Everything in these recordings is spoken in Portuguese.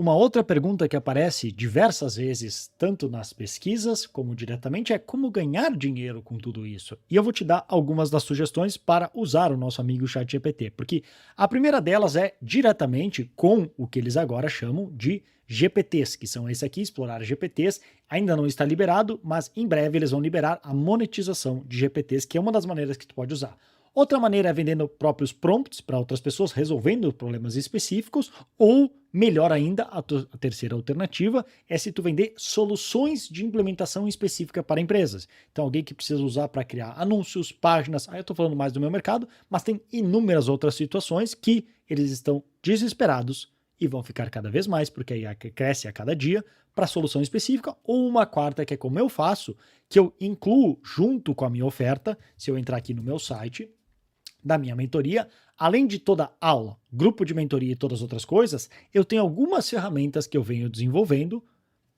Uma outra pergunta que aparece diversas vezes, tanto nas pesquisas como diretamente, é como ganhar dinheiro com tudo isso. E eu vou te dar algumas das sugestões para usar o nosso amigo ChatGPT, porque a primeira delas é diretamente com o que eles agora chamam de GPTs, que são esse aqui, explorar GPTs. Ainda não está liberado, mas em breve eles vão liberar a monetização de GPTs, que é uma das maneiras que tu pode usar. Outra maneira é vendendo próprios prompts para outras pessoas, resolvendo problemas específicos, ou, melhor ainda, a terceira alternativa é se tu vender soluções de implementação específica para empresas. Então, alguém que precisa usar para criar anúncios, páginas, aí eu estou falando mais do meu mercado, mas tem inúmeras outras situações que eles estão desesperados e vão ficar cada vez mais, porque aí cresce a cada dia, para solução específica, ou uma quarta, que é como eu faço, que eu incluo junto com a minha oferta, se eu entrar aqui no meu site, da minha mentoria, além de toda aula, grupo de mentoria e todas as outras coisas, eu tenho algumas ferramentas que eu venho desenvolvendo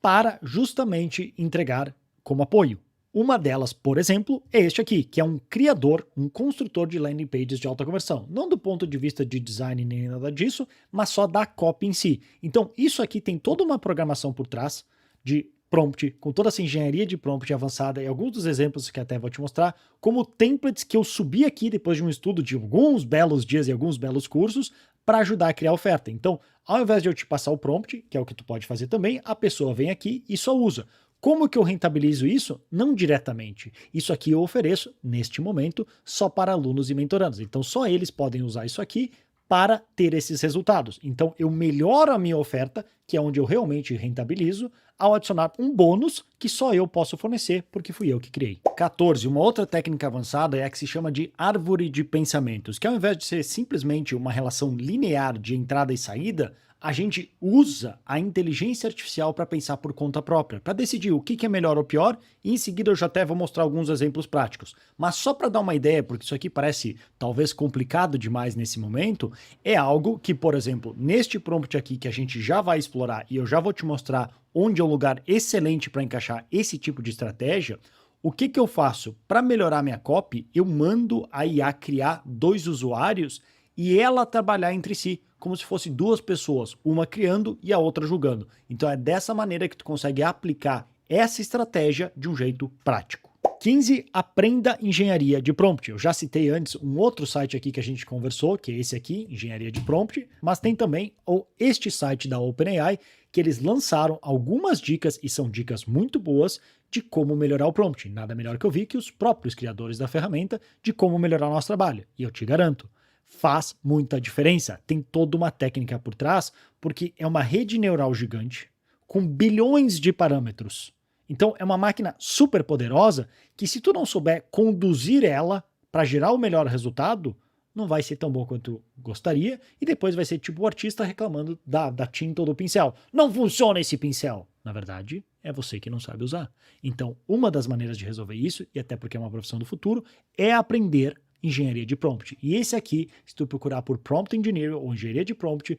para justamente entregar como apoio. Uma delas, por exemplo, é este aqui, que é um criador, um construtor de landing pages de alta conversão. Não do ponto de vista de design nem nada disso, mas só da copy em si. Então, isso aqui tem toda uma programação por trás de prompt, com toda essa engenharia de prompt avançada e alguns dos exemplos que até vou te mostrar, como templates que eu subi aqui depois de um estudo de alguns belos dias e alguns belos cursos para ajudar a criar a oferta. Então, ao invés de eu te passar o prompt, que é o que tu pode fazer também, a pessoa vem aqui e só usa. Como que eu rentabilizo isso? Não diretamente. Isso aqui eu ofereço, neste momento, só para alunos e mentorandos. Então, só eles podem usar isso aqui para ter esses resultados. Então, eu melhoro a minha oferta, que é onde eu realmente rentabilizo, ao adicionar um bônus que só eu posso fornecer, porque fui eu que criei. 14. Uma outra técnica avançada é a que se chama de árvore de pensamentos, que ao invés de ser simplesmente uma relação linear de entrada e saída, a gente usa a inteligência artificial para pensar por conta própria, para decidir o que é melhor ou pior, e em seguida eu já até vou mostrar alguns exemplos práticos. Mas só para dar uma ideia, porque isso aqui parece talvez complicado demais nesse momento, é algo que, por exemplo, neste prompt aqui que a gente já vai explorar e eu já vou te mostrar onde é um lugar excelente para encaixar esse tipo de estratégia, o que eu faço? Para melhorar minha copy, eu mando a IA criar 2 usuários e ela trabalhar entre si, como se fosse 2 pessoas, uma criando e a outra julgando. Então é dessa maneira que tu consegue aplicar essa estratégia de um jeito prático. 15. Aprenda engenharia de prompt. Eu já citei antes um outro site aqui que a gente conversou, que é esse aqui, engenharia de prompt, mas tem também este site da OpenAI, que eles lançaram algumas dicas, e são dicas muito boas, de como melhorar o prompt. Nada melhor que eu vi que os próprios criadores da ferramenta de como melhorar o nosso trabalho. E eu te garanto, faz muita diferença. Tem toda uma técnica por trás, porque é uma rede neural gigante com bilhões de parâmetros. Então é uma máquina super poderosa que, se tu não souber conduzir ela para gerar o melhor resultado, não vai ser tão bom quanto gostaria, e depois vai ser tipo o artista reclamando da tinta ou do pincel. Não funciona esse pincel! Na verdade, é você que não sabe usar. Então, uma das maneiras de resolver isso, e até porque é uma profissão do futuro, é aprender engenharia de prompt. E esse aqui, se tu procurar por Prompt Engineering ou engenharia de prompt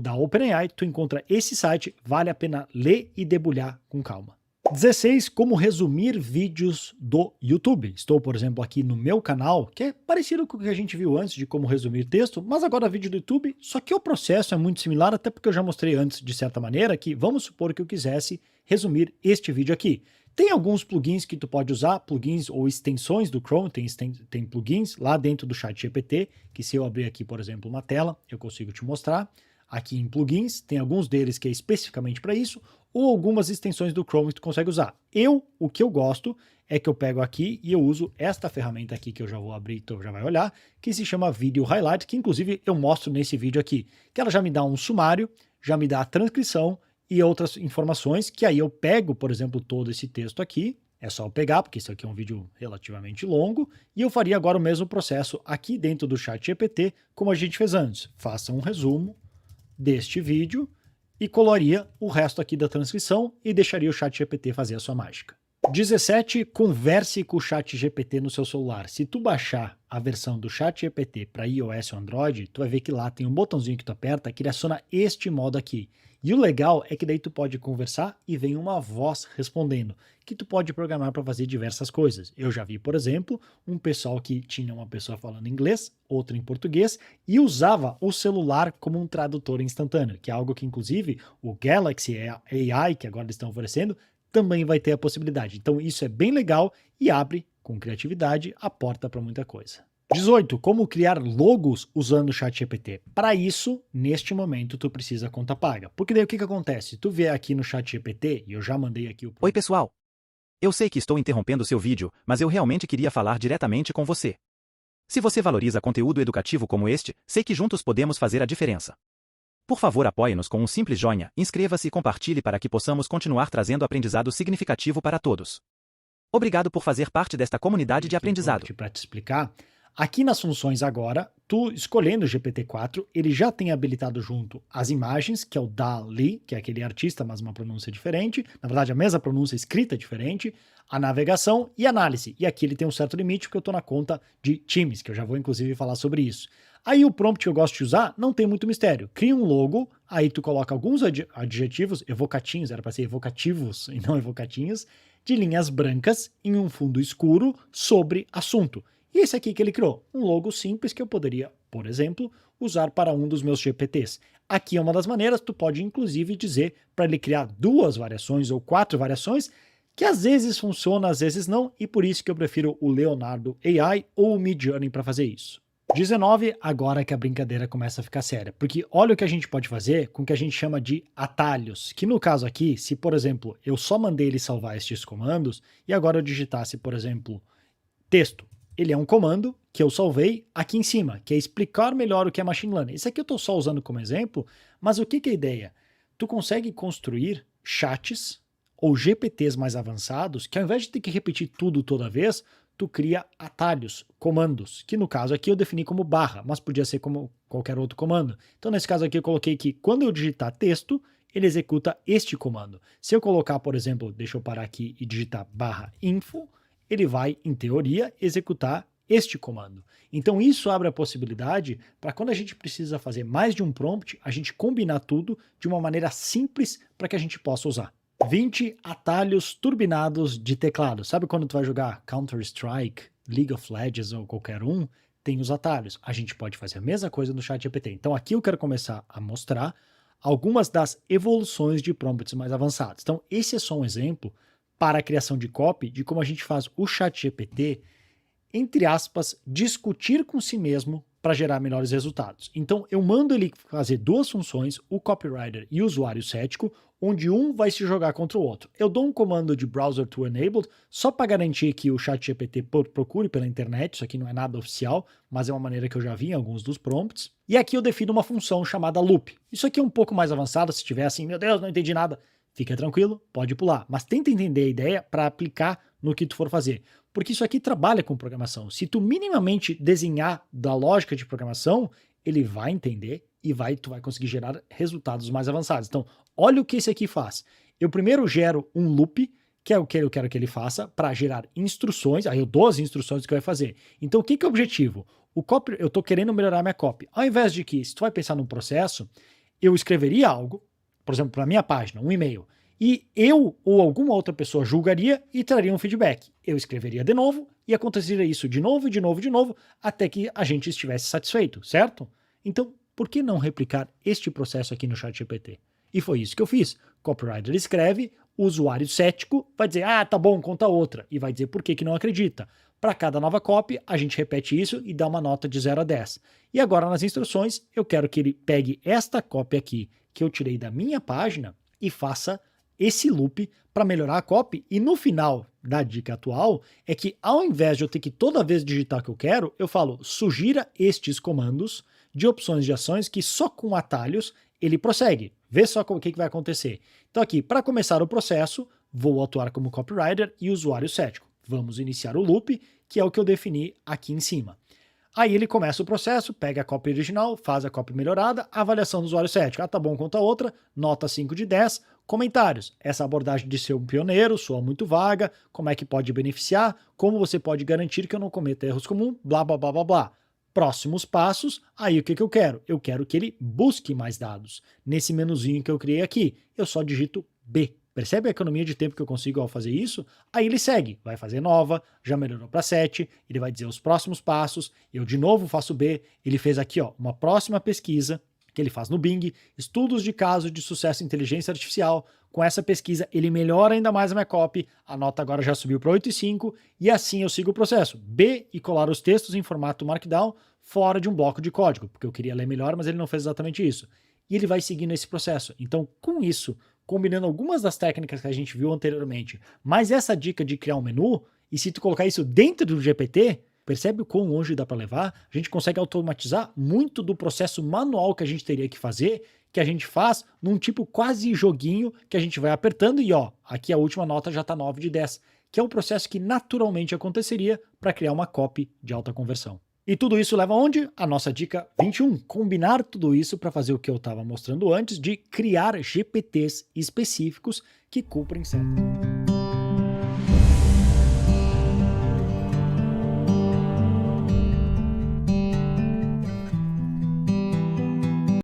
da OpenAI, tu encontra esse site, vale a pena ler e debulhar com calma. 16. Como resumir vídeos do YouTube. Estou, por exemplo, aqui no meu canal, que é parecido com o que a gente viu antes de como resumir texto, mas agora vídeo do YouTube, só que o processo é muito similar, até porque eu já mostrei antes, de certa maneira, que vamos supor que eu quisesse resumir este vídeo aqui. Tem alguns plugins que tu pode usar, plugins ou extensões do Chrome, tem plugins lá dentro do ChatGPT, que se eu abrir aqui, por exemplo, uma tela, eu consigo te mostrar. Aqui em plugins, tem alguns deles que é especificamente para isso, ou algumas extensões do Chrome que tu consegue usar. O que eu gosto é que eu pego aqui e eu uso esta ferramenta aqui que eu já vou abrir, então já vai olhar, que se chama Video Highlight, que inclusive eu mostro nesse vídeo aqui, que ela já me dá um sumário, já me dá a transcrição e outras informações, que aí eu pego, por exemplo, todo esse texto aqui, é só eu pegar, porque isso aqui é um vídeo relativamente longo, e eu faria agora o mesmo processo aqui dentro do ChatGPT, como a gente fez antes. Faça um resumo deste vídeo e coloria o resto aqui da transcrição e deixaria o ChatGPT fazer a sua mágica. 17. Converse com o ChatGPT no seu celular. Se tu baixar a versão do ChatGPT para iOS ou Android, tu vai ver que lá tem um botãozinho que tu aperta que ele aciona este modo aqui. E o legal é que daí tu pode conversar e vem uma voz respondendo, que tu pode programar para fazer diversas coisas. Eu já vi, por exemplo, um pessoal que tinha uma pessoa falando inglês, outra em português, e usava o celular como um tradutor instantâneo, que é algo que inclusive o Galaxy AI, que agora eles estão oferecendo, também vai ter a possibilidade. Então isso é bem legal e abre, com criatividade, a porta para muita coisa. 18. Como criar logos usando o ChatGPT. Para isso, neste momento, tu precisa conta paga. Porque daí o que acontece? Tu vê aqui no ChatGPT, e eu já mandei aqui o... Oi pessoal, eu sei que estou interrompendo seu vídeo, mas eu realmente queria falar diretamente com você. Se você valoriza conteúdo educativo como este, sei que juntos podemos fazer a diferença. Por favor, apoie-nos com um simples joinha, inscreva-se e compartilhe para que possamos continuar trazendo aprendizado significativo para todos. Obrigado por fazer parte desta comunidade de aprendizado. Para te explicar, aqui nas funções agora, tu escolhendo o GPT-4, ele já tem habilitado junto as imagens, que é o DALL-E, que é aquele artista, mas uma pronúncia diferente, na verdade a mesma pronúncia escrita diferente, a navegação e análise. E aqui ele tem um certo limite, porque eu estou na conta de times, que eu já vou inclusive falar sobre isso. Aí o prompt que eu gosto de usar não tem muito mistério. Cria um logo, aí tu coloca alguns adjetivos, evocatinhos, era para ser evocativos e não evocatinhos, de linhas brancas em um fundo escuro sobre assunto. E esse aqui que ele criou, um logo simples que eu poderia, por exemplo, usar para um dos meus GPTs. Aqui é uma das maneiras, tu pode inclusive dizer para ele criar 2 variações ou 4 variações, que às vezes funciona, às vezes não, e por isso que eu prefiro o Leonardo AI ou o Midjourney para fazer isso. 19, agora que a brincadeira começa a ficar séria, porque olha o que a gente pode fazer com o que a gente chama de atalhos, que no caso aqui, se por exemplo, eu só mandei ele salvar estes comandos, e agora eu digitasse, por exemplo, texto, ele é um comando que eu salvei aqui em cima, que é explicar melhor o que é machine learning. Isso aqui eu estou só usando como exemplo, mas o que é a ideia? Tu consegue construir chats ou GPTs mais avançados, que ao invés de ter que repetir tudo toda vez, tu cria atalhos, comandos, que no caso aqui eu defini como barra, mas podia ser como qualquer outro comando. Então nesse caso aqui eu coloquei que quando eu digitar texto, ele executa este comando. Se eu colocar, por exemplo, deixa eu parar aqui e digitar barra info, ele vai, em teoria, executar este comando. Então isso abre a possibilidade para quando a gente precisa fazer mais de um prompt, a gente combinar tudo de uma maneira simples para que a gente possa usar. 20 atalhos turbinados de teclado. Sabe quando tu vai jogar Counter-Strike, League of Legends ou qualquer um? Tem os atalhos. A gente pode fazer a mesma coisa no ChatGPT. Então aqui eu quero começar a mostrar algumas das evoluções de prompts mais avançados. Então esse é só um exemplo para a criação de copy de como a gente faz o ChatGPT, entre aspas, discutir com si mesmo para gerar melhores resultados. Então eu mando ele fazer 2 funções, o copywriter e o usuário cético, onde um vai se jogar contra o outro. Eu dou um comando de browser to enabled só para garantir que o ChatGPT procure pela internet, isso aqui não é nada oficial, mas é uma maneira que eu já vi em alguns dos prompts. E aqui eu defino uma função chamada loop. Isso aqui é um pouco mais avançado, se tiver assim, meu Deus, não entendi nada. Fica tranquilo, pode pular, mas tenta entender a ideia para aplicar no que tu for fazer. Porque isso aqui trabalha com programação. Se tu minimamente desenhar da lógica de programação, ele vai entender e tu vai conseguir gerar resultados mais avançados. Então, olha o que esse aqui faz. Eu primeiro gero um loop, que é o que eu quero que ele faça, para gerar instruções, aí eu dou as instruções que vai fazer. Então, o que é o objetivo? Eu estou querendo melhorar minha copy. Ao invés de que, se tu vai pensar num processo, eu escreveria algo, por exemplo, para a minha página, um e-mail, e eu ou alguma outra pessoa julgaria e traria um feedback. Eu escreveria de novo e aconteceria isso de novo, de novo, de novo, até que a gente estivesse satisfeito, certo? Então, por que não replicar este processo aqui no ChatGPT? E foi isso que eu fiz. Copywriter escreve, o usuário cético vai dizer, ah, tá bom, conta outra, e vai dizer por que não acredita. Para cada nova copy, a gente repete isso e dá uma nota de 0 a 10. E agora nas instruções, eu quero que ele pegue esta copy aqui, que eu tirei da minha página, e faça esse loop para melhorar a copy. E no final da dica atual, é que ao invés de eu ter que toda vez digitar o que eu quero, eu falo, sugira estes comandos de opções de ações que só com atalhos ele prossegue. Vê só o que vai acontecer. Então aqui, para começar o processo, vou atuar como copywriter e usuário cético. Vamos iniciar o loop, que é o que eu defini aqui em cima. Aí ele começa o processo, pega a copy original, faz a copy melhorada, avaliação do usuário cético. Ah, tá bom, conta outra, nota 5 de 10, Comentários. Essa abordagem de ser um pioneiro soa muito vaga, como é que pode beneficiar, como você pode garantir que eu não cometa erros comuns, blá blá blá blá blá. Próximos passos, aí o que eu quero? Eu quero que ele busque mais dados. Nesse menuzinho que eu criei aqui, eu só digito B. Percebe a economia de tempo que eu consigo ao fazer isso? Aí ele segue, vai fazer nova, já melhorou para 7, ele vai dizer os próximos passos, eu de novo faço B, ele fez aqui ó, uma próxima pesquisa, que ele faz no Bing, estudos de caso de sucesso em inteligência artificial. Com essa pesquisa, ele melhora ainda mais a minha copy, a nota agora já subiu para 8,5, e assim eu sigo o processo. B e colar os textos em formato Markdown fora de um bloco de código, porque eu queria ler melhor, mas ele não fez exatamente isso. E ele vai seguindo esse processo. Então, com isso, combinando algumas das técnicas que a gente viu anteriormente, mas essa dica de criar um menu, e se tu colocar isso dentro do GPT, percebe o quão longe dá para levar? A gente consegue automatizar muito do processo manual que a gente teria que fazer, que a gente faz num tipo quase joguinho que a gente vai apertando e ó, aqui a última nota já está 9 de 10, que é o processo que naturalmente aconteceria para criar uma copy de alta conversão. E tudo isso leva aonde? A nossa dica 21. Combinar tudo isso para fazer o que eu estava mostrando antes de criar GPTs específicos que cumprem certas...